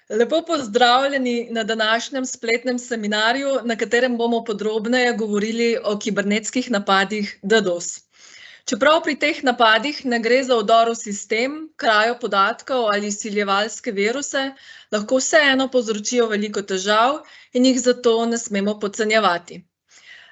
Lepo pozdravljeni na današnjem spletnem seminarju, na katerem bomo podrobneje govorili o kibernetskih napadih DDoS. Čeprav pri teh napadih ne gre za vdor v sistem, krajo podatkov ali izsiljevalske viruse, lahko vseeno povzročijo veliko težav in jih zato ne smemo podcenjevati.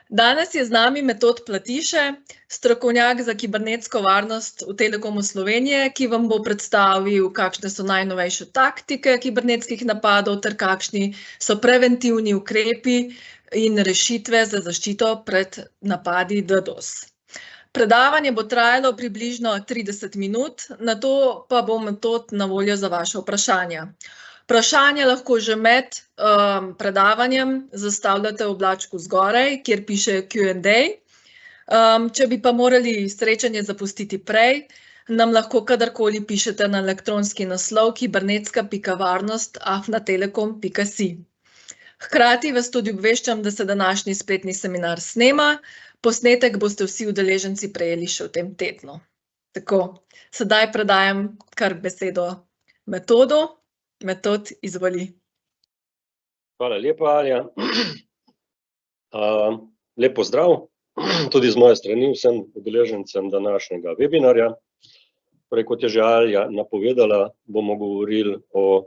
Danes je z nami Metod Platiše, strokovnjak za kibernetsko varnost v Telekomu Slovenije, ki vam bo predstavil, kakšne so najnovejše taktike kibernetskih napadov ter kakšni so preventivni ukrepi in rešitve za zaščito pred napadi DDoS. Predavanje bo trajalo približno 30 minut, nato pa bo Metod na voljo za vaše vprašanja. Vprašanje lahko že med predavanjem zastavljate v oblačku zgoraj, kjer piše Q&A. Če bi pa morali srečanje zapustiti prej, nam lahko kadarkoli pišete na elektronski naslov kibernetska.varnost@telekom.si. Hkrati vas tudi obveščam, da se današnji spletni seminar snema. Posnetek boste vsi udeleženci prejeli še v tem tednu. Tako, sedaj predajam kar besedo Metodu. Metod, izvoli. Hvala lepa, Alja. Lep pozdrav tudi z moje strani vsem udeležencem današnjega webinarja. Torej, kot je že Alja napovedala, bomo govorili o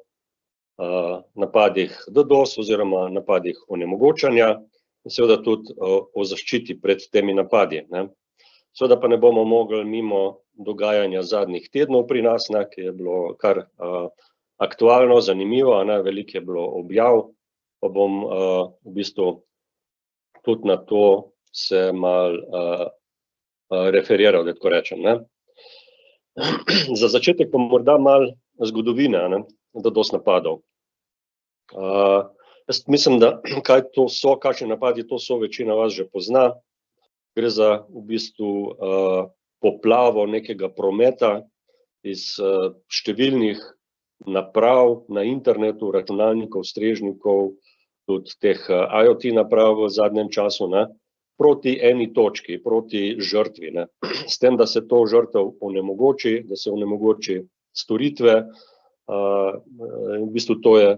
napadih DDoS oziroma napadih onemogočanja in seveda tudi o zaščiti pred temi napadi, ne. Seveda pa ne bomo mogli mimo dogajanja zadnjih tednov pri nas, ne, ki je bilo kar aktualno, zanimivo, ne, veliko je bilo objav, pa bom v bistvu tudi na to se malo referiral, da tako rečem, ne. Za začetek pa morda malo zgodovine, ne, DDoS napadov. Jaz mislim, da kaj to so, kakšni napadi to so, večina vas že pozna. Gre za v bistvu poplavo nekega prometa iz številnih naprav na internetu, računalnikov, strežnikov, tudi teh IoT naprav v zadnjem času, ne, proti eni točki, proti žrtvi, ne. S tem, da se to žrtev onemogoči, da se onemogoči storitve, v bistvu to je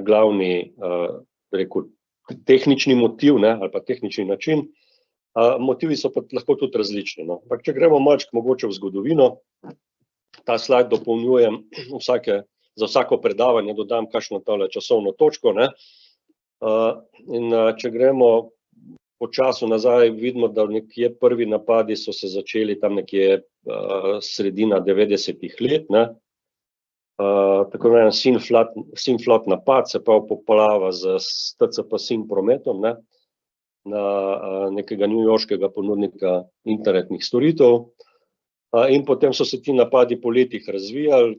glavni, rekel, tehnični motiv, ne, ali pa tehnični način. Motivi so pa lahko tudi različni, no. Ampak če gremo malček mogoče v zgodovino, ta slajd dopolnjujem za vsako predavanje, dodam kakšno tole časovno točko, ne. In če gremo po času nazaj, vidimo, da nekje prvi napadi so se začeli tam nekje sredina 90-ih let, ne. Tako imenovan SYNFLOT napad, se pravi poplava z TCP/SYN prometom, ne, na nekega newyorškega ponudnika internetnih storitev. In potem so se ti napadi po letih razvijali,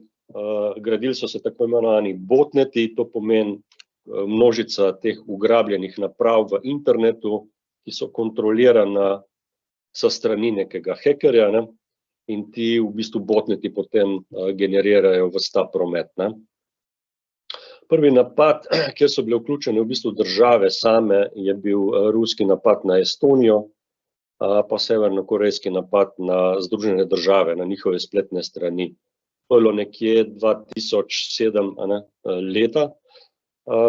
gradili so se tako imenovani botneti, to pomeni množica teh ugrabljenih naprav v internetu, ki so kontrolirana s strani nekega hekerja, ne, in ti v bistvu botneti potem generirajo ves ta promet, ne. Prvi napad, kjer so bile vključene v bistvu države same, je bil ruski napad na Estonijo, pa severnokorejski napad na Združene države, na njihove spletne strani. To je bilo nekje 2007, ne, leta.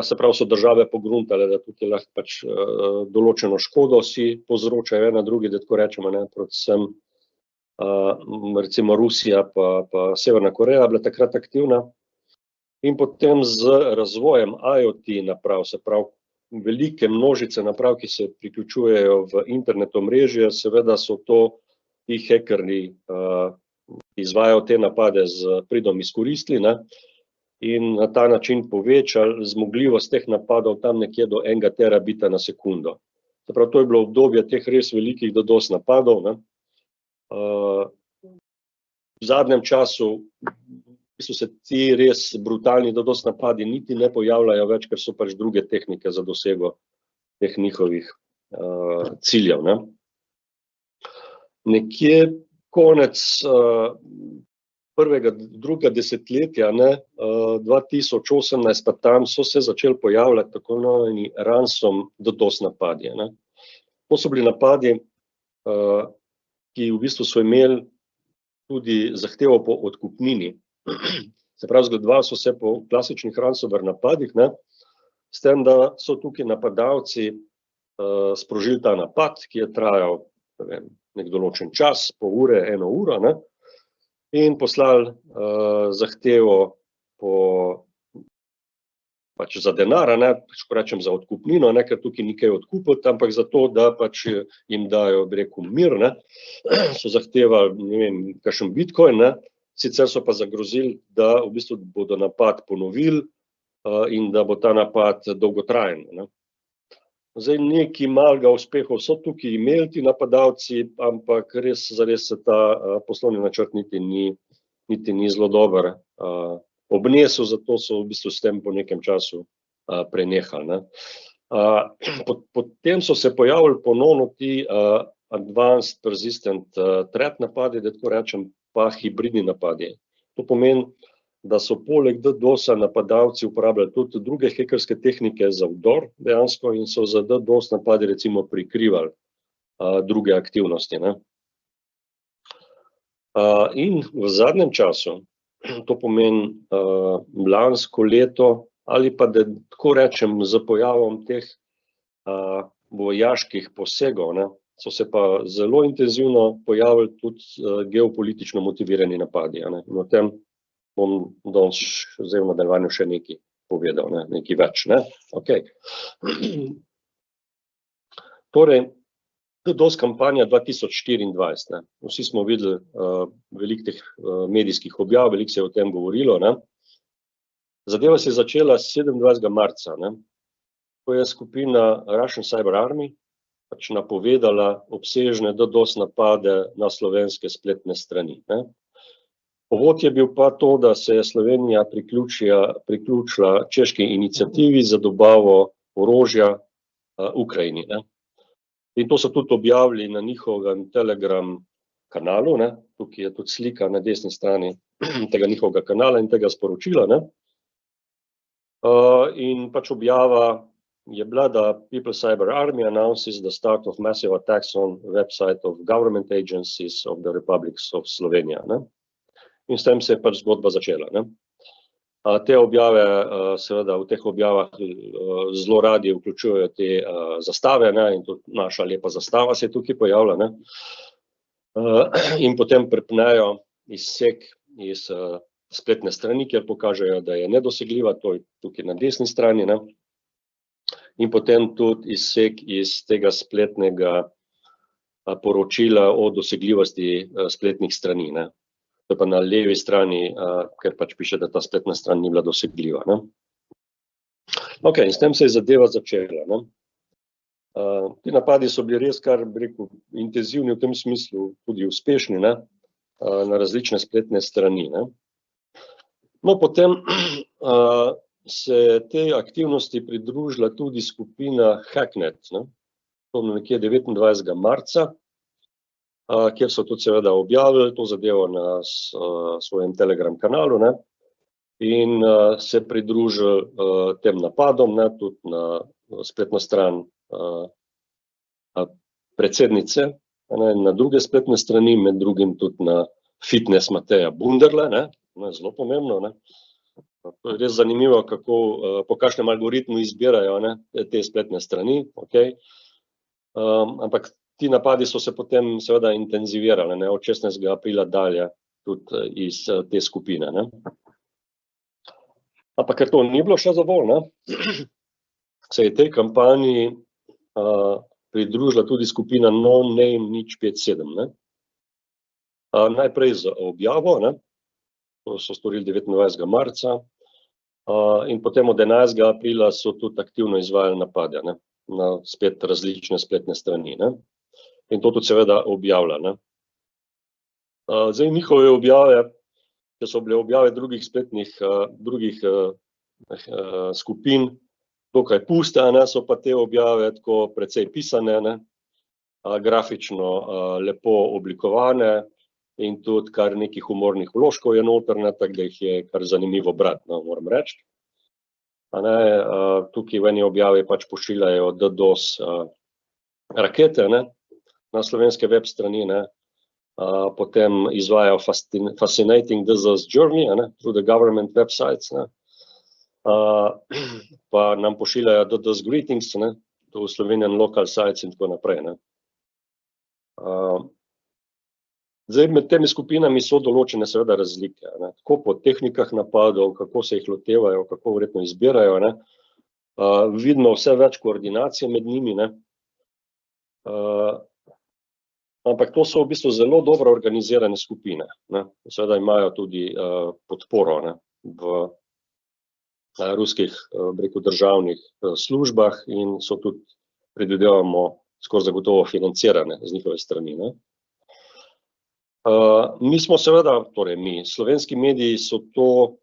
Se pravi, so države pogruntale, da tukaj lahko pač določeno škodo si povzročajo ena drugi, da tako rečemo, ne, predvsem recimo Rusija pa Severna Koreja bila takrat aktivna. In potem z razvojem IoT naprav, se pravi velike množice naprav, ki se priključujejo v internet omrežje, seveda so to ti hekerji, ki izvajajo te napade z pridom izkoristili, ne, in na ta način povečali zmogljivost teh napadov tam nekje do 1 terabita na sekundo. Se pravi, to je bilo obdobje teh res velikih DDoS napadov, ne. V zadnjem času so se ti res brutalni DDoS napadi niti ne pojavljajo več, ker so pač druge tehnike za dosego teh njihovih ciljev, ne. Nekje konec drugega desetletja, ne, 2018 pa tam so se začeli pojavljati tako imenovani ransom DDoS napadi, ne. To so bili napadi, ki v bistvu so imeli tudi zahtevo po odkupnini. Se pravi, zgledovali so se po klasičnih ransomware napadih, ne, s tem, da so tukaj napadalci sprožili ta napad, ki je trajal nek določen čas, pol ure, 1 uro, ne, in poslali zahtevo pač za denar, ne, rečem za odkupnino, ne, ker tukaj ni kaj odkupiti, ampak za to, da pač jim dajo, bi rekel, mir, ne, so zahtevali, ne vem, kakšen bitcoin, ne, sicer so pa zagrozili, da v bistvu bodo napad ponovili in da bo ta napad dolgotrajen, ne. Zdaj, neki malega uspehov so tukaj imeli ti napadalci, ampak zares se ta poslovni načrt niti ni zelo dober obnesel, zato so v bistvu s tem po nekem času prenehali, ne. Potem so se pojavili ponovno ti advanced persistent threat napadi, da tako rečem, pa hibridni napadi. To pomeni, da so poleg DDoS-a napadalci uporabljali tudi druge hekerske tehnike za vdor dejansko in so za DDoS napadi recimo prikrivali druge aktivnosti, ne. In v zadnjem času, to pomeni lansko leto, ali pa da tako rečem, z pojavom teh vojaških posegov, ne, so se pa zelo intenzivno pojavili tudi geopolitično motivirani napadi, ne. In o tem bom danes zdaj v nadaljevanju še nekaj povedal, ne, nekaj več, ne. Okay. Torej, DDoS kampanja 2024, ne. Vsi smo videli veliko teh medijskih objav, veliko se je o tem govorilo, ne. Zadeva se je začela 27. marca, ne, ko je skupina Russian Cyber Army pač napovedala obsežne DDoS napade na slovenske spletne strani, ne. Povod je bil pa to, da se je Slovenija priključila češki iniciativi za dobavo orožja Ukrajini, ne. In to so tudi objavili na njihovem Telegram kanalu, ne. Tukaj je tudi slika na desni strani tega njihovega kanala in tega sporočila, ne. In pač objava je bila, da People's Cyber Army announces the start of massive attacks on website of government agencies of the Republic of Slovenija, ne. In s tem se je pač zgodba začela, ne. Te objave, seveda v teh objavah zelo radi vključujejo te zastave, ne, in tudi naša lepa zastava se je tukaj pojavila, ne. In potem pripnejo izsek iz spletne strani, kjer pokažejo, da je nedosegljiva, to je tukaj na desni strani, ne. In potem tudi izsek iz tega spletnega poročila o dosegljivosti spletnih strani, ne. To je pa na levi strani, ker pač piše, da ta spletna stran ni bila dosegljiva, ne. Ok, in s tem se je zadeva začela, ne. Ti napadi so bili res kar, bi rekel, intenzivni v tem smislu, tudi uspešni, ne, na različne spletne strani, ne. No, potem se te aktivnosti pridružila tudi skupina Hacknet, ne. To nekje 29. marca, kjer so tudi seveda objavili to zadevo na svojem Telegram kanalu, ne, in se pridružili tem napadom, ne, tudi na spletno stran predsednice, ne, na druge spletne strani, med drugim tudi na fitness Mateja Bunderle, ne, zelo pomembno, ne. To je res zanimivo, kako, po kakšnem algoritmu izbirajo, ne, te spletne strani, okej. Ampak ti napadi so se potem seveda intenzivirali, ne, od 16. aprila dalje tudi iz te skupine, ne. Ampak ker to ni bilo še dovolj, ne, se je tej kampanji pridružila tudi skupina NoName 057, ne. Najprej z objavo, ne, to so storili 29. marca, in potem od 11. aprila so tudi aktivno izvajali napade, ne, na spet različne spletne strani, ne. In to tudi seveda objavlja, ne. Zdaj njihove objave, če so bile objave drugih spletnih, drugih skupin dokaj puste, ne, so pa te objave tako precej pisane, ne, grafično lepo oblikovane in tudi kar nekih humornih vložkov je noter, ne, tako da jih je kar zanimivo brati, no, moram reči. Tukaj v eni objavi pač pošiljajo DDoS rakete, ne, na slovenske web strani, ne. potem izvajajo Fascinating DDoS Journey, through the government websites, pa nam pošiljajo DDoS Greetings, to Slovenian local sites in tako naprej. Zdaj, med temi skupinami so določene seveda razlike, tako po tehnikah napadov, kako se jih lotevajo, kako verjetno izbirajo, vidimo vse več koordinacije med njimi, ampak to so v bistvu zelo dobro organizirane skupine, seveda imajo tudi podporo v ruskih, državnih službah in so tudi, predvidevamo, skoraj zagotovo financirane z njihove strani, Mi smo seveda, torej mi, slovenski mediji so to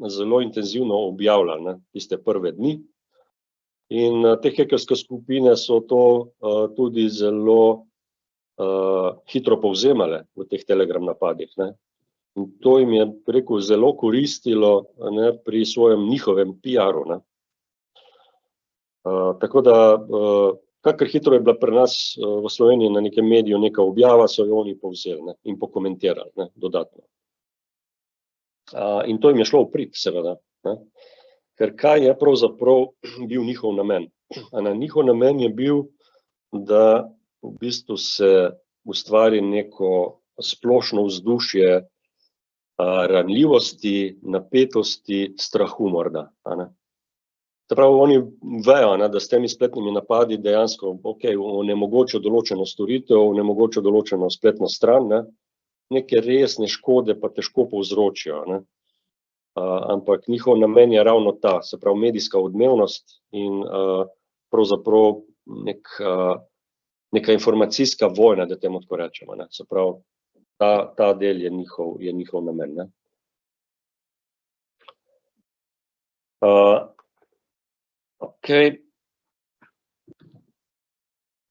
zelo intenzivno objavljali, tiste prve dni in te hekerske skupine so to tudi zelo hitro povzemale v teh Telegram napadih, In to jim je, rekel, zelo koristilo, pri svojem njihovem PR-u, Tako da, kakor hitro je bila pri nas v Sloveniji na nekem mediju neka objava, so jo oni povzeli, in pokomentirali, dodatno. In to jim je šlo v prid, seveda, Ker kaj je pravzaprav bil njihov namen? Njihov namen je bil, da v bistvu se ustvari neko splošno vzdušje ranljivosti, napetosti, strahu morda, Se pravi, oni vejo, da s temi spletnimi napadi dejansko onemogočijo določeno storitev, onemogočijo določeno spletno stran, neke resne škode pa težko povzročijo, Ampak njihov namen je ravno ta, se pravi medijska odmevnost in pravzaprav neka informacijska vojna, da temu tako rečemo, Se pravi, ta del je njihov namen,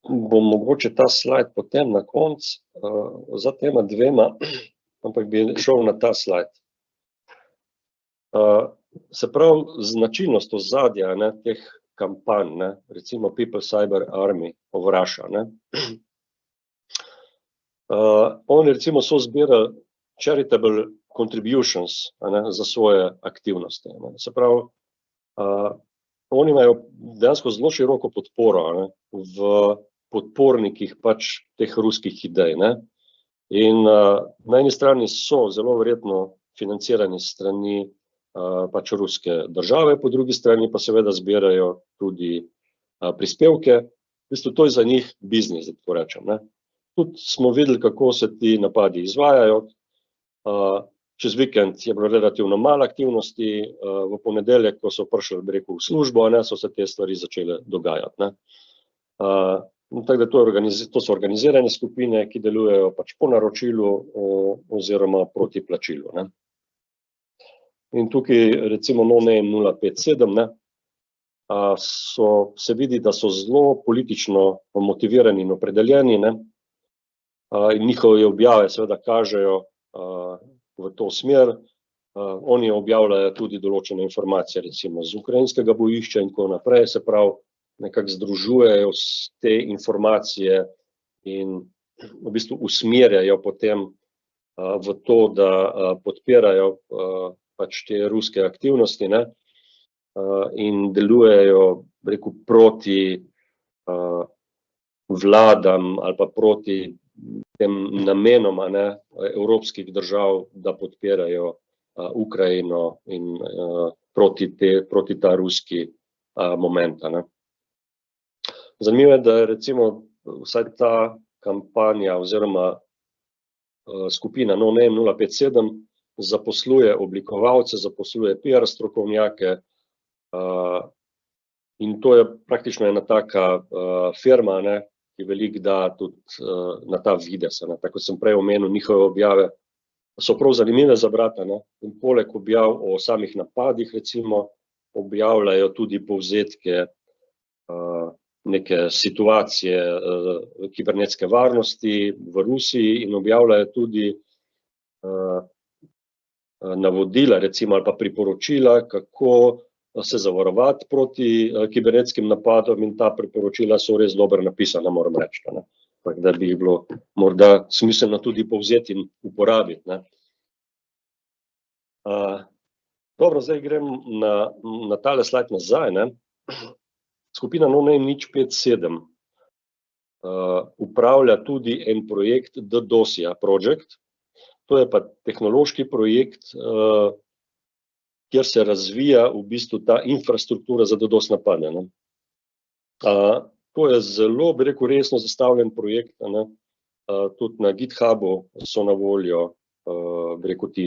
Bom mogoče ta slajd potem na koncu, za tema dvema, ampak bi šel na ta slajd. Se pravi, značilnost ozadja, teh kampanj, recimo People Cyber Army, Ovraša, Oni recimo so zbirali charitable contributions, za svoje aktivnosti, Se pravi, oni imajo dejansko zelo široko podporo, v podpornikih pač teh ruskih idej, In na eni strani so zelo verjetno financirani s strani pač ruske države, po drugi strani pa seveda zbirajo tudi prispevke. V bistvu to je za njih biznis, da tako rečem, Tudi smo videli, kako se ti napadi izvajajo. Čez vikend je bilo relativno malo aktivnosti, v ponedeljek, ko so prišli, bi rekel, v službo, so se te stvari začele dogajati, Tako da to so organizirane skupine, ki delujejo pač po naročilu oziroma proti plačilu, In tukaj recimo NoName 057, se vidi, da so zelo politično motivirani in opredeljeni, in njihove objave seveda kažejo v to smer. Oni objavljajo tudi določene informacije, recimo z ukrajinskega bojišča in tako naprej, se pravi, nekako združujejo te informacije in v bistvu usmerjajo potem v to, da podpirajo pač te ruske aktivnosti, in delujejo, bi rekel, proti vladam ali pa proti tem namenom, evropskih držav, da podpirajo Ukrajino in proti ta ruski moment, Zanimivo je, da recimo vsaj ta kampanja oziroma skupina NoName 057 zaposluje oblikovalce, zaposluje PR strokovnjake, in to je praktično ena taka firma, ki veliko da tudi na ta videz, Tako sem prej omenil, njihove objave so prav zanimive za brati, In poleg objav o samih napadih, recimo, objavljajo tudi povzetke neke situacije kibernetske varnosti v Rusiji in objavljajo tudi navodila, recimo, ali pa priporočila, kako se zavarovati proti kibernetskim napadom, in ta priporočila so res dobro napisana, moram reči, tako da bi jih bilo morda smiselno tudi povzeti in uporabiti, ne. Dobro, zdaj grem na tale slajd nazaj, ne. Skupina No Name 057 upravlja tudi en projekt DDoSia project. To je pa tehnološki projekt, kjer se razvija v bistvu ta infrastruktura za DDoS napade, ne. To je zelo, bi rekel, resno zastavljen projekt, ne. Tudi na GitHubu so na voljo, bi rekel, ti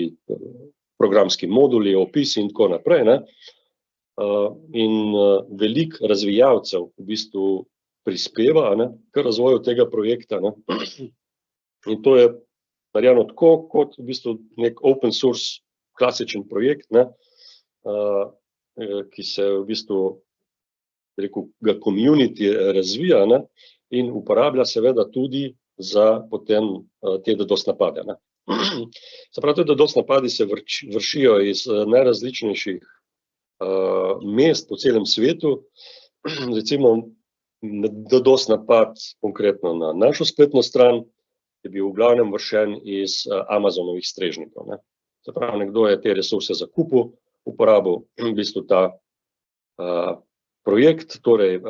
programski moduli, opisi in tako naprej, ne. In veliko razvijalcev v bistvu prispeva, ne, k razvoju tega projekta, ne. In to je narejeno tako, kot v bistvu nek open source klasičen projekt, ne, ki se v bistvu, bi rekel, ga community razvija, ne, in uporablja seveda tudi za potem te DDoS napade, ne. Se pravi, te DDoS napadi se vršijo iz najrazličnejših mest po celem svetu. Recimo DDoS napad konkretno na našo spletno stran je bil v glavnem vršen iz Amazonovih strežnikov, ne. Se pravi, nekdo je te resurse zakupil, uporabil v bistvu ta projekt, torej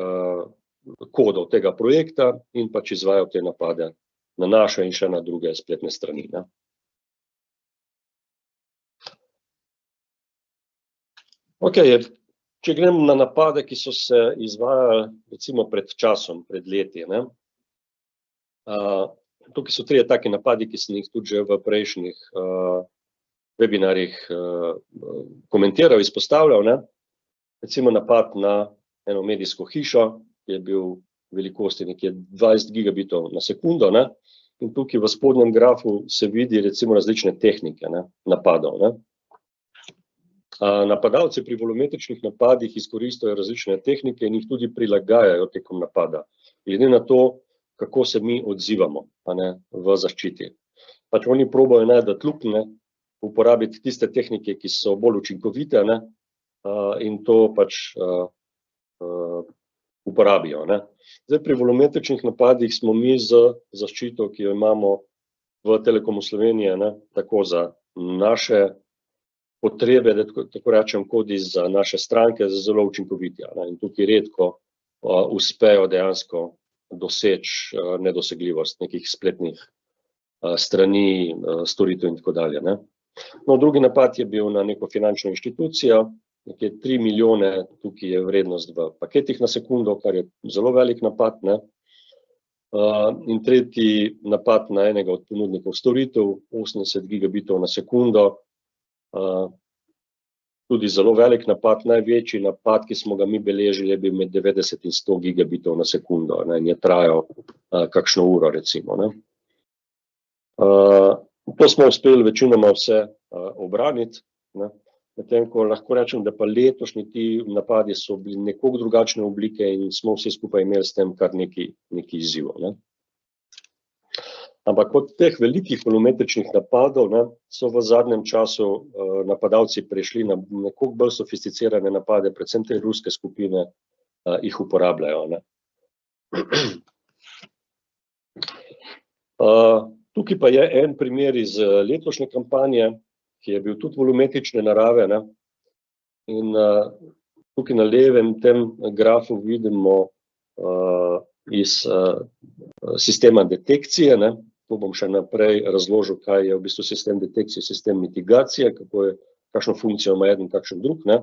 kodo tega projekta in pač izvajal te napade na naše in še na druge spletne strani, ne. Okej, če grem na napade, ki so se izvajali recimo pred časom, pred leti, ne. Tukaj so trije taki napadi, ki sem jih tudi že v prejšnjih webinarjih komentiral, izpostavljal, ne. Recimo napad na eno medijsko hišo, ki je bil velikosti nekje 20 gigabitov na sekundo, ne. In tukaj v spodnjem grafu se vidi recimo različne tehnike, ne, napadov, ne. Napadalci pri volumetričnih napadih izkoristijo različne tehnike in jih tudi prilagajajo tekom napada, glede na to, kako se mi odzivamo, a ne, v zaščiti. Pač oni probajo najti luknje, uporabiti tiste tehnike, ki so bolj učinkovite, ne, in to pač uporabijo, ne. Zdaj pri volumetričnih napadih smo mi z zaščito, ki jo imamo v Telekomu Slovenije, ne, tako za naše potrebe, da tako rečem, kot za naše stranke, zelo učinkoviti, ne. In tukaj redko uspejo dejansko doseči nedosegljivost nekih spletnih strani, storitev in tako dalje, ne. No, drugi napad je bil na neko finančno inštitucijo, nekje 3 milijone, tukaj je vrednost v paketih na sekundo, kar je zelo velik napad, ne. In tretji napad na enega od ponudnikov storitev, 80 gigabitov na sekundo, tudi zelo velik napad, največji napad, ki smo ga mi beležili, je bil med 90 in 100 gigabitov na sekundo, ne, in je trajal kakšno uro recimo, ne. To smo uspeli večinoma vse obraniti, ne. Medtem ko lahko rečem, da pa letošnji ti napadi so bili nekoliko drugačne oblike in smo vsi skupaj imeli s tem kar nekaj izzivov, ne. Ampak od teh velikih volumetričnih napadov, ne, so v zadnjem času napadalci prešli na nekoliko bolj sofisticirane napade, predvsem te ruske skupine jih uporabljajo, ne. Tukaj pa je en primer iz letošnje kampanje, ki je bil tudi volumetrične narave, ne. In tukaj na levem tem grafu vidimo iz sistema detekcije, ne. To bom še naprej razložil, kaj je v bistvu sistem detekcije, sistem mitigacije, kakšno funkcijo ima eden, kakšen drug, ne.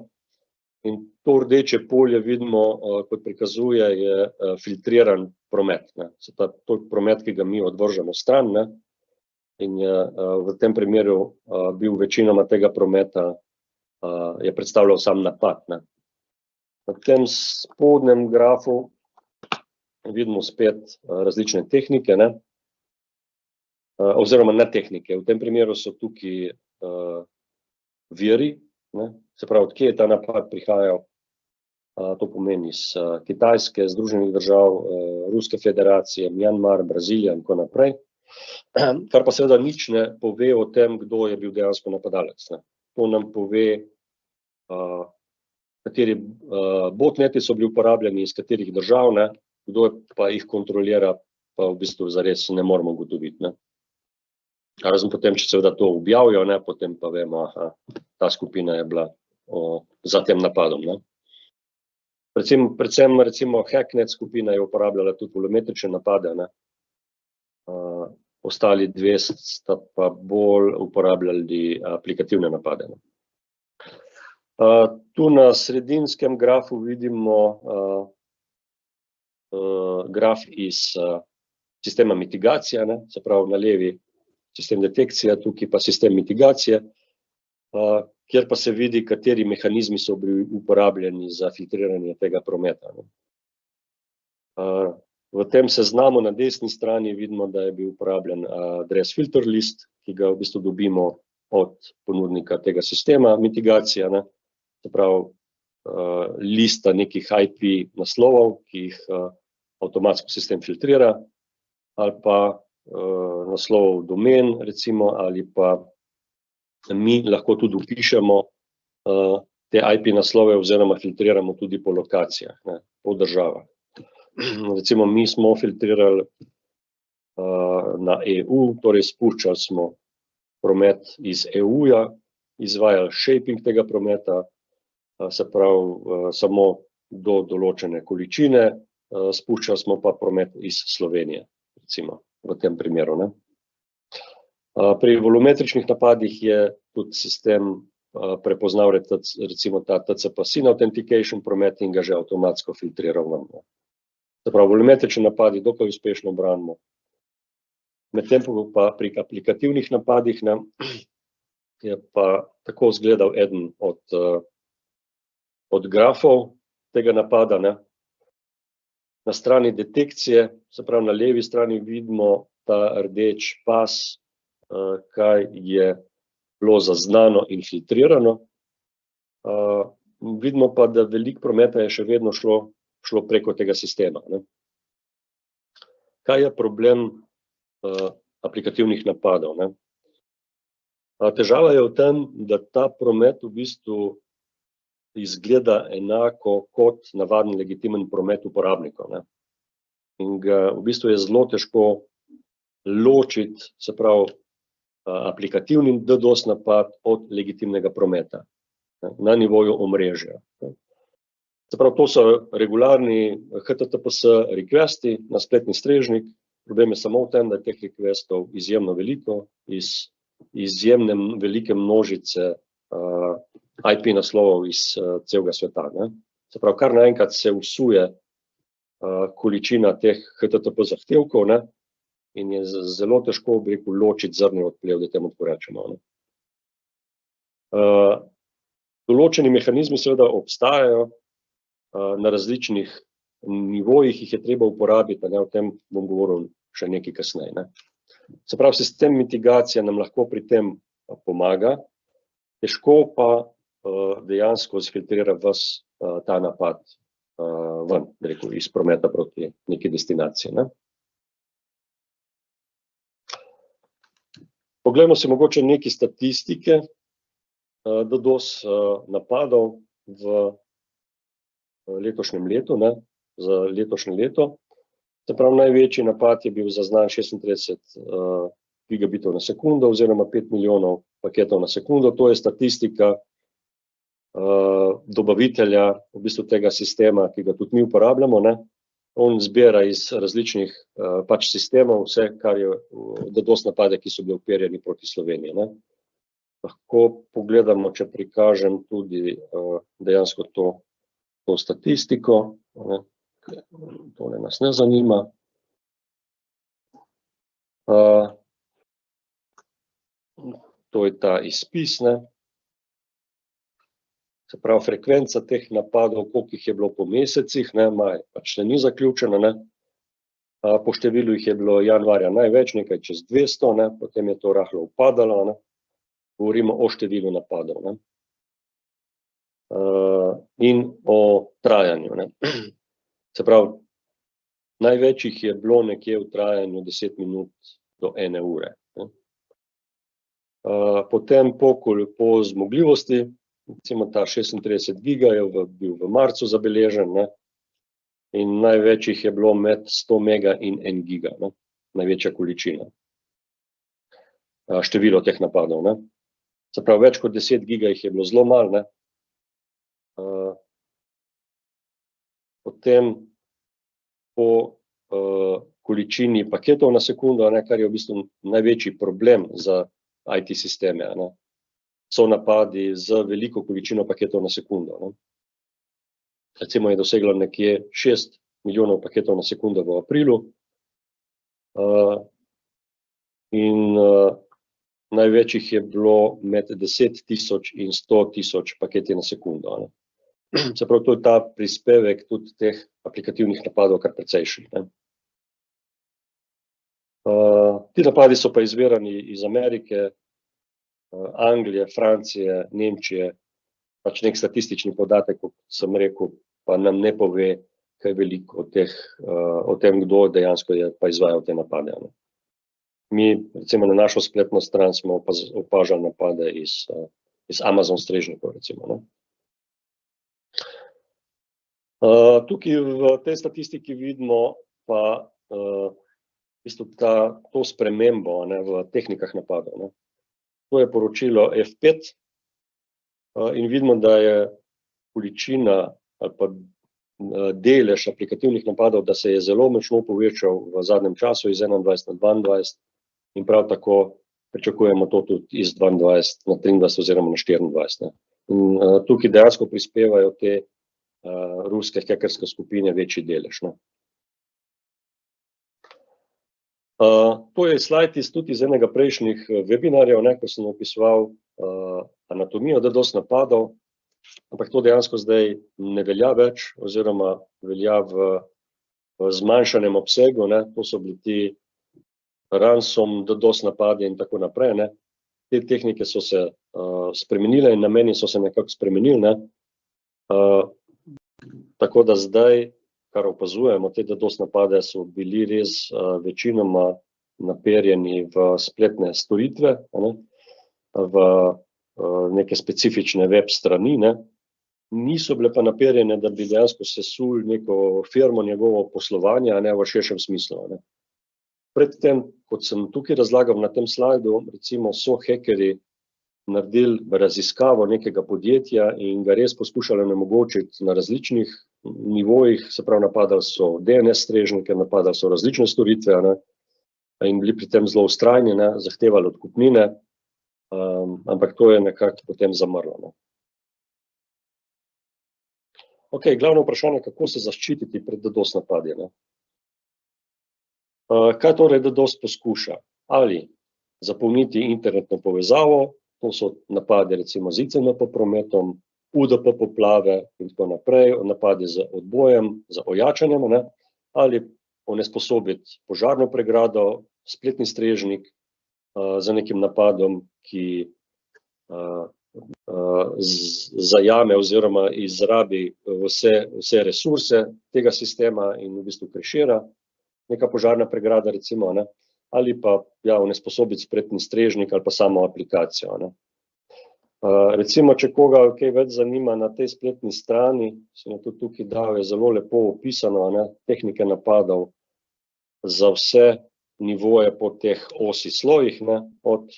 In to rdeče polje vidimo, kot prikazuje, je filtriran promet, ne. Se pravi, to je promet, ki ga mi odvržemo stran, ne. In je v tem primeru bil večinoma tega prometa je predstavljal sam napad, ne. Na tem spodnjem grafu vidimo spet različne tehnike, ne. Oziroma ne tehnike, v tem primeru so tukaj viri, ne. Se pravi, od kje je ta napad prihajal, to pomeni iz Kitajske, Združenih držav, Ruske federacije, Mjanmar, Brazilija in tako naprej. Kar pa seveda nič ne pove o tem, kdo je bil dejansko napadalec, ne. To nam pove, kateri botneti so bili uporabljeni, iz katerih držav, ne, kdo pa jih kontrolira pa v bistvu zares ne moramo ugotoviti, ne. Razen potem, če seveda to objavijo, ne, potem pa vemo, ta skupina je bila za tem napadom, ne. Predvsem recimo Hacknet skupina je uporabljala tudi volumetrične napade, ne. Ostali dve sta pa bolj uporabljali aplikativne napade, ne. Tu na sredinskem grafu vidimo graf iz sistema mitigacije, ne, se pravi na levi sistem detekcije, tukaj pa sistem mitigacije, kjer pa se vidi, kateri mehanizmi so bili uporabljeni za filtriranje tega prometa, ne. V tem seznamu na desni strani vidimo, da je bil uporabljen address filter list, ki ga v bistvu dobimo od ponudnika tega sistema mitigacije, ne. Se pravi, lista nekih IP naslovov, ki jih avtomatsko sistem filtrira, ali pa naslovov domen, recimo, ali pa mi lahko tudi vpišemo te IP naslove oziroma filtriramo tudi po lokacijah, ne, po državah. Recimo, mi smo filtrirali na EU, torej spuščali smo promet iz EU-ja, izvajali shaping tega prometa, se pravi, samo do določene količine, spuščali smo pa promet iz Slovenije, recimo, v tem primeru, ne. Pri volumetričnih napadih je tudi sistem prepoznal recimo ta TCP/SYN authentication promet in ga že avtomatsko filtriral nam, ne. Se pravi, volumetrični napadi dokaj uspešno branimo. Medtem pa pri aplikativnih napadih, ne, je pa tako izgledal eden od grafov tega napada, ne. Na strani detekcije, se pravi na levi strani vidimo ta rdeč pas, kaj je bilo zaznano in filtrirano. Vidimo pa, da veliko prometa je še vedno šlo preko tega sistema, ne. Kaj je problem aplikativnih napadov, ne? Težava je v tem, da ta promet v bistvu izgleda enako kot navaden legitimen promet uporabnikov, ne. In ga v bistvu je zelo težko ločiti, se pravi, aplikativni DDoS napad od legitimnega prometa, ne, na nivoju omrežja, ne. Se pravi, to so regularni HTTPS requesti na spletni strežnik, problem je samo v tem, da je teh requestov izjemno veliko, iz izjemne velike množice IP naslovov iz celega sveta, ne. Se pravi, kar naenkrat se vsuje količina teh HTTP zahtevkov, ne, in je zelo težko, bi rekel, ločiti zrno od plev, da temu tako rečemo, ne. Določeni mehanizmi seveda obstajajo, na različnih nivojih jih je treba uporabiti, ne, o tem bom govoril še nekaj kasneje, ne. Se pravi, sistem mitigacije nam lahko pri tem pomaga, težko pa dejansko zfiltrira ves ta napad ven, bi rekel, iz prometa proti neki destinaciji, ne. Poglejmo si mogoče nekaj statistike DDoS napadov v letošnjem letu, ne, za letošnje leto. Se pravi, največji napad je bil zaznan 36 gigabitov na sekundo oziroma 5 milijonov paketov na sekundo. To je statistika dobavitelja v bistvu tega sistema, ki ga tudi mi uporabljamo, ne. On zbira iz različnih pač sistemov vse, kar je DDoS napade, ki so bili uperjeni proti Sloveniji, ne. Lahko pogledamo, če prikažem tudi dejansko to statistiko, ne. Tole nas ne zanima. To je ta izpis, ne. Se pravi, frekvenca teh napadov, koliko jih je bilo po mesecih, ne, maj pač še ni zaključena, ne. Po številu jih je bilo januarja največ, nekaj čez 200, ne, potem je to rahlo upadalo, ne. Govorimo o številu napadov, ne. In o trajanju, ne. Se pravi, največ jih je bilo nekje v trajanju 10 minut do 1 ure, ne. Potem po zmogljivosti, recimo ta 36 giga je bil v marcu zabeležen, ne. in največjih je bilo med 100 mega in 1 giga, ne? Največja količina. Število teh napadov, ne? Se pravi, več kot 10 giga jih je bilo zelo malo, ne? Potem po količini paketov na sekundo, ne, kar je v bistvu največji problem za IT sisteme, ne, so napadi z veliko količino paketov na sekundo. Ne. Recimo je doseglo nekje 6 milijonov paketov na sekundo v aprilu in največjih je bilo med 10.000 in 100.000 paketi na sekundo. Ne. Se pravi, to je ta prispevek tudi teh aplikativnih napadov kar precejšen. Ne. Ti napadi so pa izvirani iz Amerike, Anglije, Francije, Nemčije, pač nek statistični podatek, kot sem rekel, pa nam ne pove kaj veliko o tem, kdo dejansko je pa izvajal te napade. Ne. Mi, recimo na našo spletno stran smo opažali napade iz Amazon strežnikov, recimo. Ne. Tukaj v tej statistiki vidimo pa v bistvu to spremembo, ne, v tehnikah napadov. Ne. To je poročilo F5 in vidimo, da je količina ali pa delež aplikativnih napadov, da se je zelo močno povečal v zadnjem času iz 21 na 22 in prav tako pričakujemo to tudi iz 22 na 23 oziroma na 24. Ne. In tukaj dejansko prispevajo te ruske hekerske skupine večji delež. Ne. To je slajd tudi iz enega prejšnjih webinarjev, ne, ko sem opisoval anatomijo DDoS napadov, ampak to dejansko zdaj ne velja več oziroma velja v zmanjšanem obsegu. Ne. To so bili ti ransom, DDoS napadi in tako naprej. Ne. Te tehnike so se spremenile in nameni so se nekako spremenili. Ne. Tako da zdaj, kar opazujemo, te DDoS napade so bili res večinoma naperjeni v spletne storitve, ne, v neke specifične web strani, ne. Niso bile pa naperjene, da bi dejansko sesuli neko firmo, njegovo poslovanje, ne, v širšem smislu. Ne. Predtem, kot sem tukaj razlagal na tem slajdu, recimo so hekerji naredili raziskavo nekega podjetja in ga res poskušali onemogočiti na različnih nivojih, se pravi napadali so DNS strežnike, napadali so različne storitve, ne, in bili pri tem zelo vztrajni, ne, zahtevali odkupnine, ampak to je nekako potem zamrlo. Ne. Ok, glavno vprašanje, kako se zaščititi pred DDoS napadi. Ne. Kaj torej DDoS poskuša? Ali zapolniti internetno povezavo, to so napadi recimo z ICMP prometom, UDP poplave in tako naprej, napadi z odbojem, z ojačanjem, ne, ali onesposobiti požarno pregrado, spletni strežnik z nekim napadom, ki zajame oziroma izrabi vse resurse tega sistema in v bistvu krešira neka požarna pregrada, recimo, ne, ali pa onesposobiti spletni strežnik ali pa samo aplikacijo. Ne. Recimo, če koga kaj več zanima na tej spletni strani, sem jo tudi tukaj dal, je zelo lepo opisano, ne, tehnike napadov za vse nivoje po teh osi slojih, ne, od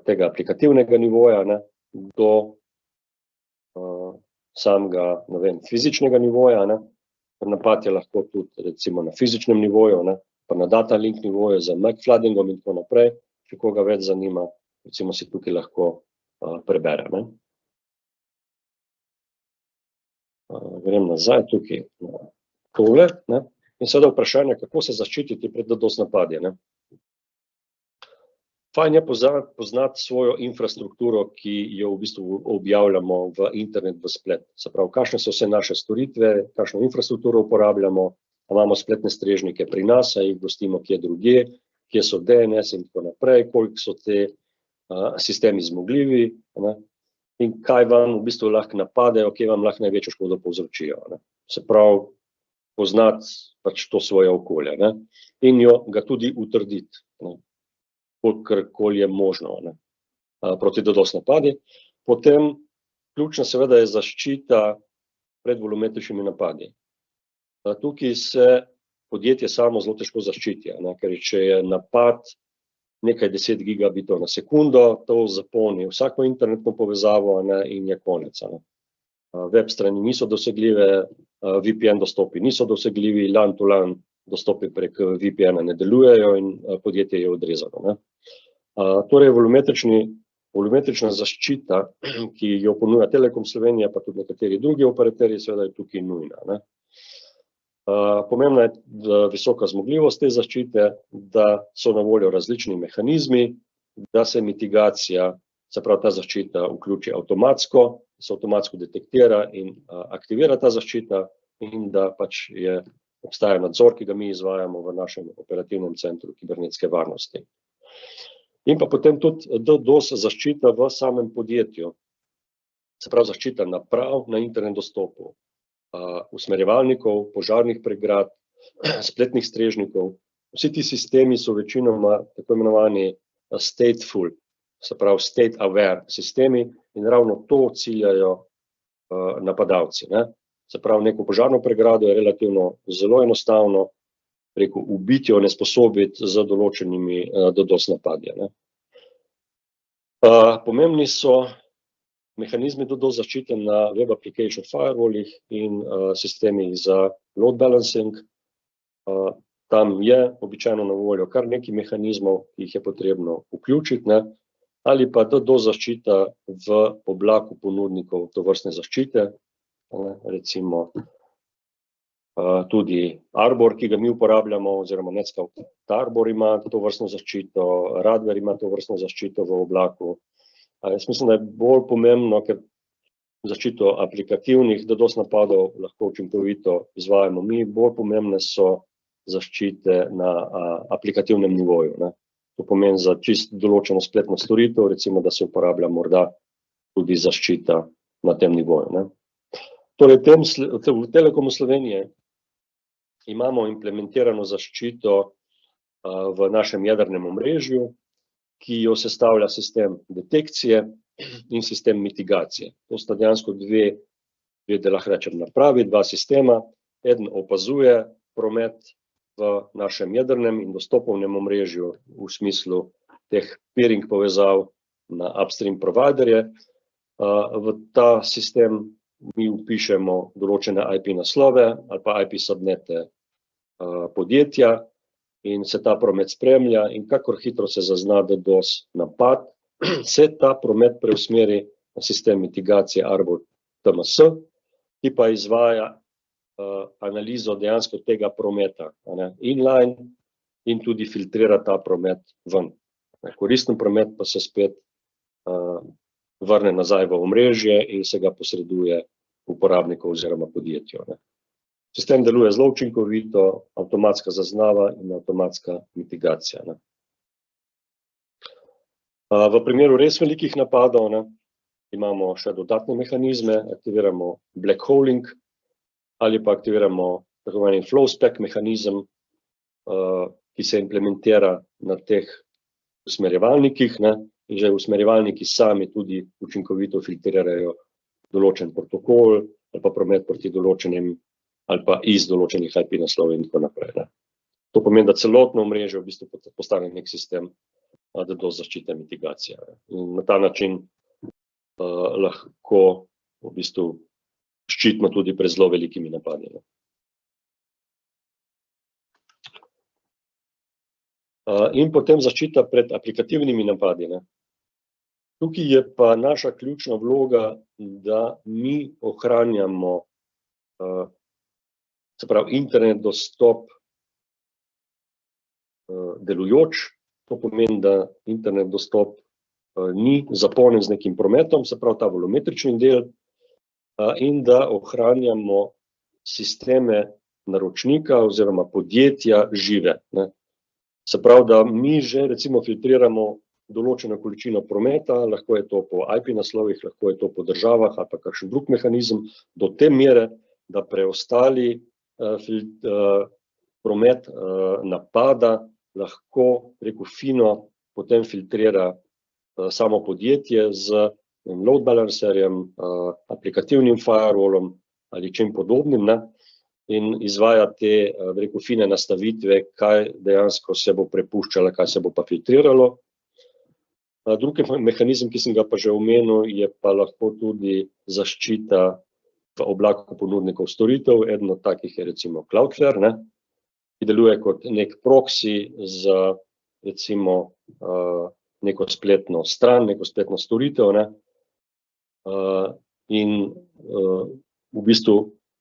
tega aplikativnega nivoja, ne, do samega, ne vem, fizičnega nivoja, ne. Napad je lahko tudi recimo na fizičnem nivoju, ne, pa na data link nivoju z McFloodingom in tako naprej, če koga več zanima, recimo si tukaj lahko prebere. Ne. Grem nazaj tukaj na tole, ne, in seveda vprašanje, kako se zaščititi pred DDoS napadi. Ne. Fajn je poznati svojo infrastrukturo, ki jo v bistvu objavljamo v internet, v splet. Se pravi, kakšne so vse naše storitve, kakšno infrastrukturo uporabljamo, imamo spletne strežnike pri nas, jih gostimo kje drugje, kje so DNS in tako naprej, koliko so te sistemi zmogljivi, ne, in kaj vam v bistvu lahko napadejo, kje vam lahko največjo škodo povzročijo. Ne. Se pravi, poznati pač to svoje okolje, ne, in ga tudi utrditi, ne, kolikor je možno, ne, proti DDoS napadi. Potem ključna seveda je zaščita pred volumetričnimi napadi. Tukaj se podjetje samo zelo težko zaščiti, ker če je napad nekaj 10 gigabitov na sekundo, to zapolni vsako internetno povezavo in je konec. Web strani niso dosegljive, VPN dostopi niso dosegljivi, LAN to LAN dostopi prek VPN-a ne delujejo in podjetje je odrezano. Torej, volumetrična zaščita, ki jo ponuja Telekom Slovenija, pa tudi nekateri drugi operaterji, seveda je tukaj nujna. Pomembna je visoka zmogljivost te zaščite, da so na voljo različni mehanizmi, da se mitigacija, se pravi ta zaščita, vključi avtomatsko, se avtomatsko detektira in aktivira ta zaščita in da pač obstaja nadzor, ki ga mi izvajamo v našem operativnem centru kibernetske varnosti. In pa potem tudi DDoS zaščita v samem podjetju, se pravi zaščita naprav na internet dostopu, usmerjevalnikov, požarnih pregrad, spletnih strežnikov. Vsi ti sistemi so večinoma tako imenovani stateful, se pravi state aware sistemi in ravno to ciljajo napadalci. Se pravi, neko požarno pregrado je relativno zelo enostavno ubiti, onesposobiti z določenimi DDoS napadi. Pomembni so mehanizmi DDoS zaščite na web application firewallih in sistemih za load balancing. Tam je običajno na voljo kar nekaj mehanizmov, ki jih je potrebno vključiti, ali pa DDoS zaščita v oblaku ponudnikov tovrstne zaščite, recimo tudi Arbor, ki ga mi uporabljamo, oziroma Netscout Arbor ima tovrstno zaščito, Radware ima tovrstno zaščito v oblaku. Jaz mislim, da je bolj pomembno, ker zaščito aplikativnih DDoS napadov lahko učinkovito izvajamo mi, bolj pomembne so zaščite na aplikativnem nivoju. To pomeni za čisto določeno spletno storitev, recimo, da se uporablja morda tudi zaščita na tem nivoju. Torej, v Telekomu Slovenije imamo implementirano zaščito v našem jedrnem omrežju, ki jo sestavlja sistem detekcije in sistem mitigacije. To sta dejansko dve, da lahko rečem, napravi, dva sistema. Eden opazuje promet v našem jedrnem in dostopovnem omrežju v smislu teh peering povezav na upstream providerje. V ta sistem mi vpišemo določene IP naslove ali pa IP subnete podjetja in se ta promet spremlja in kakor hitro se zazna DDoS napad, se ta promet preusmeri na sistem mitigacije Arbor TMS, ki pa izvaja analizo dejansko tega prometa inline in tudi filtrira ta promet ven. Koristen promet pa se spet vrne nazaj v omrežje in se ga posreduje uporabnikov oziroma podjetju. Sistem deluje zelo učinkovito, avtomatska zaznava in avtomatska mitigacija. V primeru res velikih napadov imamo še dodatne mehanizme, aktiviramo black holing ali pa aktiviramo tako imenovani flow spec mehanizem, ki se implementira na teh usmerjevalnikih, in že usmerjevalniki sami tudi učinkovito filtrirajo določen protokol ali pa promet proti določenim ali pa iz določenih IP naslovov in tako naprej. To pomeni, da celotno omrežje v bistvu postane nek sistem DDoS zaščite mitigacije. In na ta način lahko v bistvu ščitimo tudi pred zelo velikimi napadi. In potem zaščita pred aplikativnimi napadi. Tukaj je pa naša ključna vloga, da mi ohranjamo se pravi internet dostop delujoč. To pomeni, da internet dostop ni zapolnjen z nekim prometom, se pravi ta volumetrični del, in da ohranjamo sisteme naročnika oziroma podjetja žive. Se pravi, da mi že recimo filtriramo določeno količino prometa, lahko je to po IP naslovih, lahko je to po državah ali pa kakšen drug mehanizem, do te mere, da preostali promet napada lahko fino potem filtrira samo podjetje z load balancerjem, aplikativnim firewallom ali čim podobnim, ne, in izvaja te, fine nastavitve, kaj dejansko se bo prepuščalo, kaj se bo pa filtriralo. Drugi mehanizem, ki sem ga pa že omenil, je pa lahko tudi zaščita v oblaku ponudnikov storitev. Eden od takih je recimo Cloudflare, ne, ki deluje kot nek proxy za recimo neko spletno stran, neko spletno storitev, ne, in v bistvu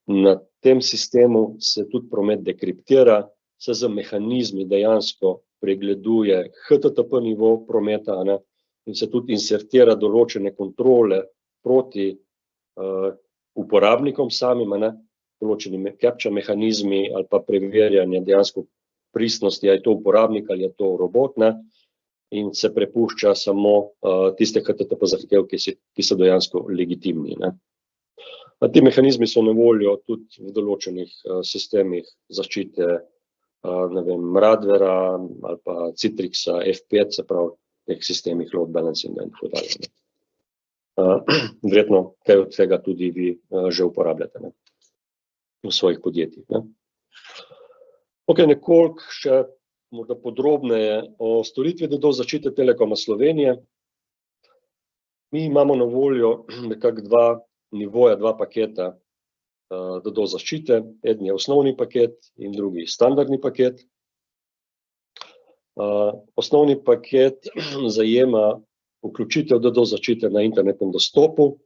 na tem sistemu se tudi promet dekriptira, se z mehanizmi dejansko pregleduje HTTP nivo prometa, ne, in se tudi insertira določene kontrole proti uporabnikom samim, ne, določenimi captcha mehanizmi ali pa preverjanje dejansko pristnosti, ali je to uporabnik ali je to robot, ne, in se prepušča samo tiste HTTP zahtevke, ki so dejansko legitimni, ne. Ti mehanizmi so na voljo tudi v določenih sistemih zaščite, ne vem, Radware ali pa Citrixa, F5, se pravi, teh sistemih load balancinga in tako dalje. Verjetno kaj od tega tudi vi že uporabljate, ne, v svojih podjetjih, ne. Ok, nekoliko še morda podrobneje o storitvi DDoS zaščite Telekoma Slovenije. Mi imamo na voljo nekako dva nivoja, dva paketa DDoS zaščite. Eden je osnovni paket in drugi standardni paket. Osnovni paket zajema vključitev DDoS zaščite na internetnem dostopu.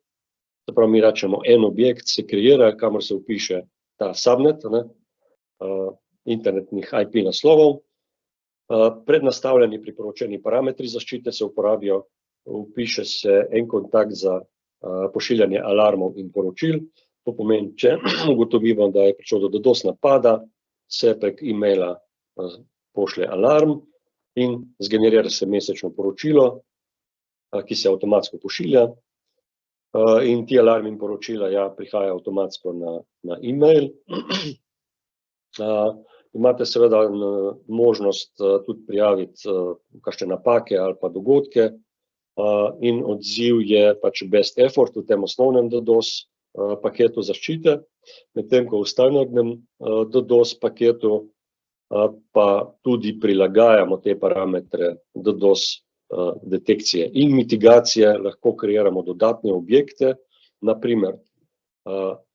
Se pravi, mi rečemo, en objekt se kreira, kamor se vpiše ta subnet, ne, internetnih IP naslovov. Prednastavljeni priporočeni parametri zaščite se uporabijo, vpiše se en kontakt za pošiljanje alarmov in poročil. To pomeni, če ugotovimo, da je prišlo do DDoS napada, se prek e-maila pošlje alarm in zgenerira se mesečno poročilo, ki se avtomatsko pošilja. In ti alarmi in poročila prihajajo avtomatsko na e-mail. Imate seveda možnost tudi prijaviti kakšne napake ali pa dogodke, in odziv je pač best effort v tem osnovnem DDoS paketu zaščite, medtem ko v standardnem DDoS paketu pa tudi prilagajamo te parametre DDoS detekcije in mitigacije, lahko kreiramo dodatne objekte, na primer,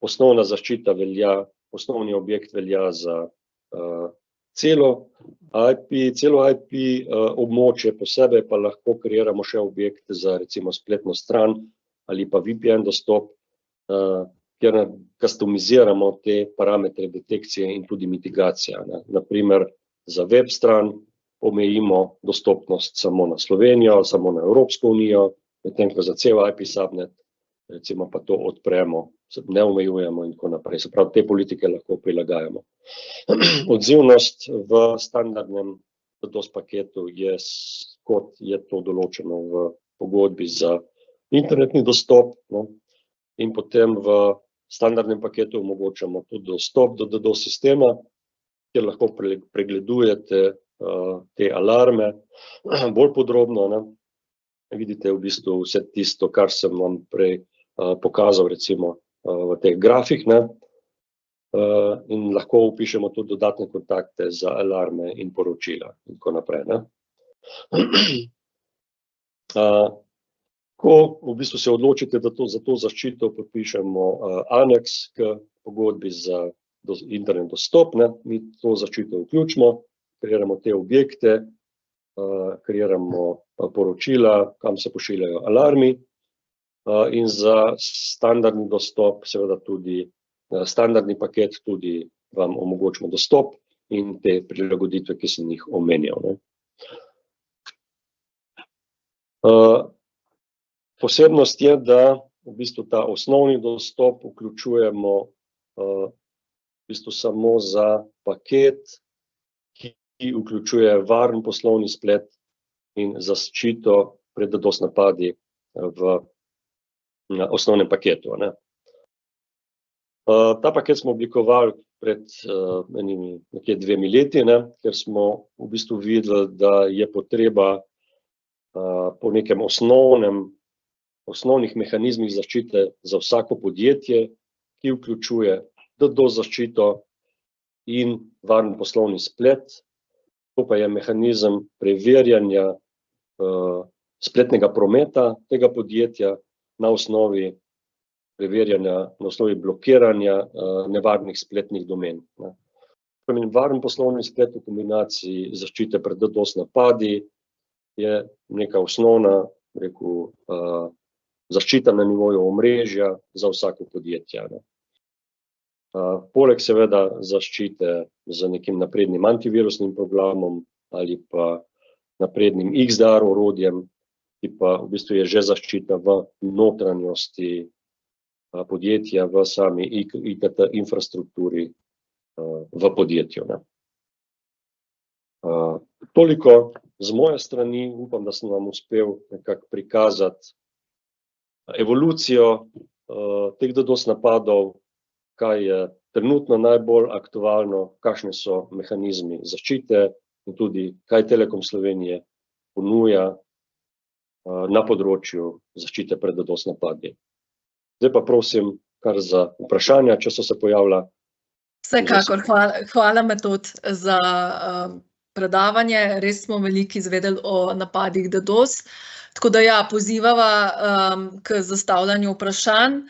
osnovna zaščita osnovni objekt velja za celo IP območje, posebej pa lahko kreiramo še objekt za recimo spletno stran ali pa VPN dostop, kjer customiziramo te parametre detekcije in tudi mitigacija, ne. Na primer, za web stran omejimo dostopnost samo na Slovenijo, samo na Evropsko unijo, medtem ko za cel IP subnet recimo pa to odpremo, ne omejujemo in tako naprej. Se pravi, te politike lahko prilagajamo. Odzivnost v standardnem DDoS paketu je, kot je to določeno v pogodbi za internetni dostop, no, in potem v standardnem paketu omogočamo tudi dostop do DDoS sistema, kjer lahko pregledujete te alarme bolj podrobno, ne. Vidite v bistvu vse tisto, kar sem vam prej pokazal recimo v teh grafih, ne. In lahko vpišemo tudi dodatne kontakte za alarme in poročila in tako naprej, ne. Ko v bistvu se odločite, da za to zaščito podpišemo aneks k pogodbi za internet dostop, ne, mi to zaščito vključimo, kreiramo te objekte, kreiramo poročila, kam se pošiljajo alarmi, in za standardni dostop, seveda tudi standardni paket, tudi vam omogočimo dostop in te prilagoditve, ki sem jih omenjal, ne. Posebnost je, da v bistvu ta osnovni dostop vključujemo v bistvu samo za paket, ki vključuje varen poslovni splet in zaščito pred DDoS napadi v osnovnem paketu, ne. Ta paket smo oblikovali pred nekje 2 leti, ne, ker smo v bistvu videli, da je potreba po nekem osnovnih mehanizmih zaščite za vsako podjetje, ki vključuje DDoS zaščito in varen poslovni splet. To pa je mehanizem preverjanja spletnega prometa tega podjetja na osnovi preverjanja, na osnovi blokiranja nevarnih spletnih domen. Varen poslovni splet v kombinaciji zaščite pred DDoS napadi je neka osnovna, zaščita na nivoju omrežja za vsako podjetje. Poleg seveda zaščite z nekim naprednim antivirusnim programom ali pa naprednim XDR orodjem, ki pa v bistvu je že zaščita v notranjosti podjetja, v sami IKT infrastrukturi v podjetju. Toliko z moje strani, upam, da sem vam uspel nekako prikazati evolucijo teh DDoS napadov, kaj je trenutno najbolj aktualno, kakšni so mehanizmi zaščite in tudi kaj Telekom Slovenije ponuja na področju zaščite pred DDoS napadi. Zdaj pa prosim kar za vprašanja, če so se pojavila. Vsekakor, hvala Metod za predavanje, res smo veliko izvedeli o napadih DDoS, tako da ja, pozivava k zastavljanju vprašanj.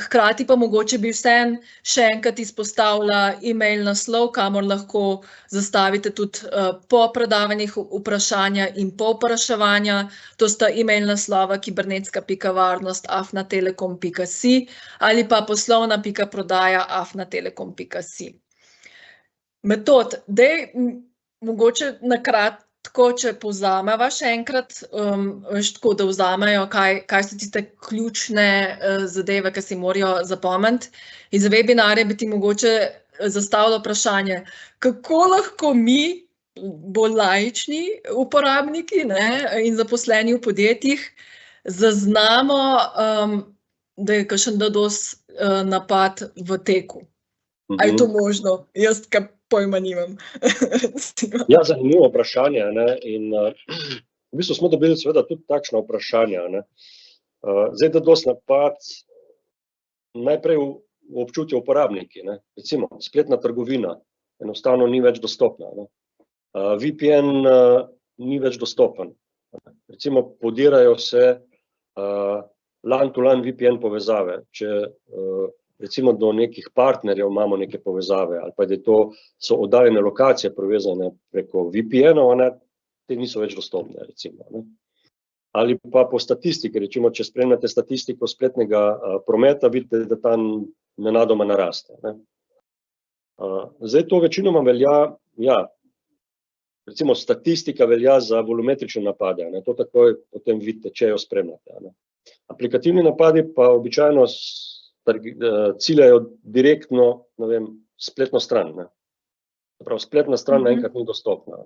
Hkrati pa mogoče bi vseeno še enkrat izpostavila email naslov, kamor lahko zastavite tudi po predavanjih vprašanja in povpraševanja. To sta email naslova kibernetska.varnost@telekom.si ali pa poslovna.prodaja@telekom.si. Metod, daj mogoče na kratko, če povzameva še enkrat, tako da vzamejo, kaj so tiste ključne zadeve, ki si morajo zapomniti. Iz webinarja bi ti mogoče zastavila vprašanje, kako lahko mi, bolj laični uporabniki in zaposleni v podjetjih, zaznamo, da je kakšen DDoS napad v teku. A je to možno? Jaz kaj pojma nimam. Ja, zanimivo vprašanje, in v bistvu smo dobili seveda tudi takšna vprašanja. Zdaj DDoS napad najprej v občutijo uporabniki, recimo spletna trgovina enostavno ni več dostopna, VPN ni več dostopen, recimo podirajo se LAN-to-LAN VPN povezave, če recimo do nekih partnerjev imamo neke povezave, ali pa da so oddaljene lokacije povezane preko VPN-ov, te niso več dostopne, recimo. Ali pa po statistiki, recimo, če spremljate statistiko spletnega prometa, vidite, da tam nenadoma naraste. Zdaj to večinoma velja, recimo statistika velja za volumetrične napade, to takoj potem vidite, če jo spremljate. Aplikativni napadi pa običajno ciljajo direktno, spletno stran. Prav, spletna stran naenkrat ni dostopna.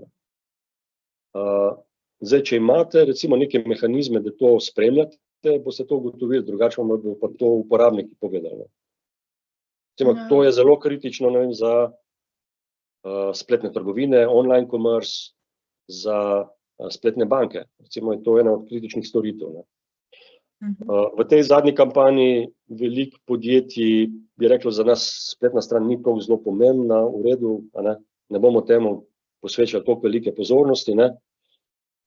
Zdaj, če imate recimo neke mehanizme, da to spremljate, boste to ugotovili, drugače vam bo pa to uporabniki povedali. Recimo, to je zelo kritično, za spletne trgovine, online commerce, za spletne banke. Recimo, je to ena od kritičnih storitev. V tej zadnji kampanji veliko podjetij bi reklo, za nas spletna stran ni toliko zelo pomembna, v redu, ne bomo temu posvečali toliko velike pozornosti,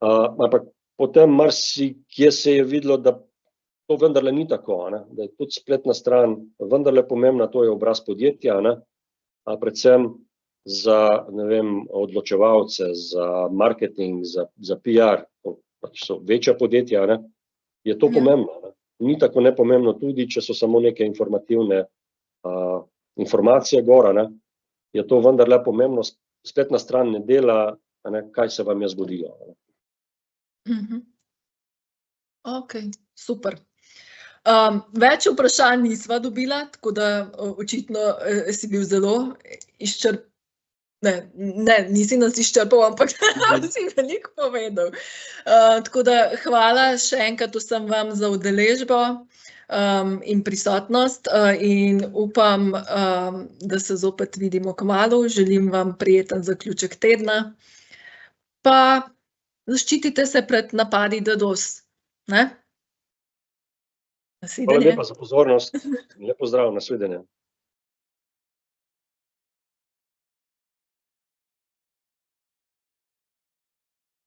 ampak potem marsikje se je videlo, da to vendarle ni tako, da je tudi spletna stran vendarle pomembna, to je obraz podjetja, predvsem za, odločevalce, za marketing, za PR, pač so večja podjetja, je to pomembno. Ni tako nepomembno tudi, če so samo neke informativne informacije gor, je to vendarle pomembno, spletna stran ne dela, kaj se vam je zgodilo. Ok, super. Več vprašanj nisva dobila, tako da očitno si bil zelo nisi nas izčrpal, ampak si veliko povedal. Tako da hvala še enkrat vsem vam za udeležbo in prisotnost in upam, da se zopet vidimo kmalu. Želim vam prijeten zaključek tedna. Pa zaščitite se pred napadi DDoS. Hvala lepa za pozornost in lep pozdrav, nasvidenje.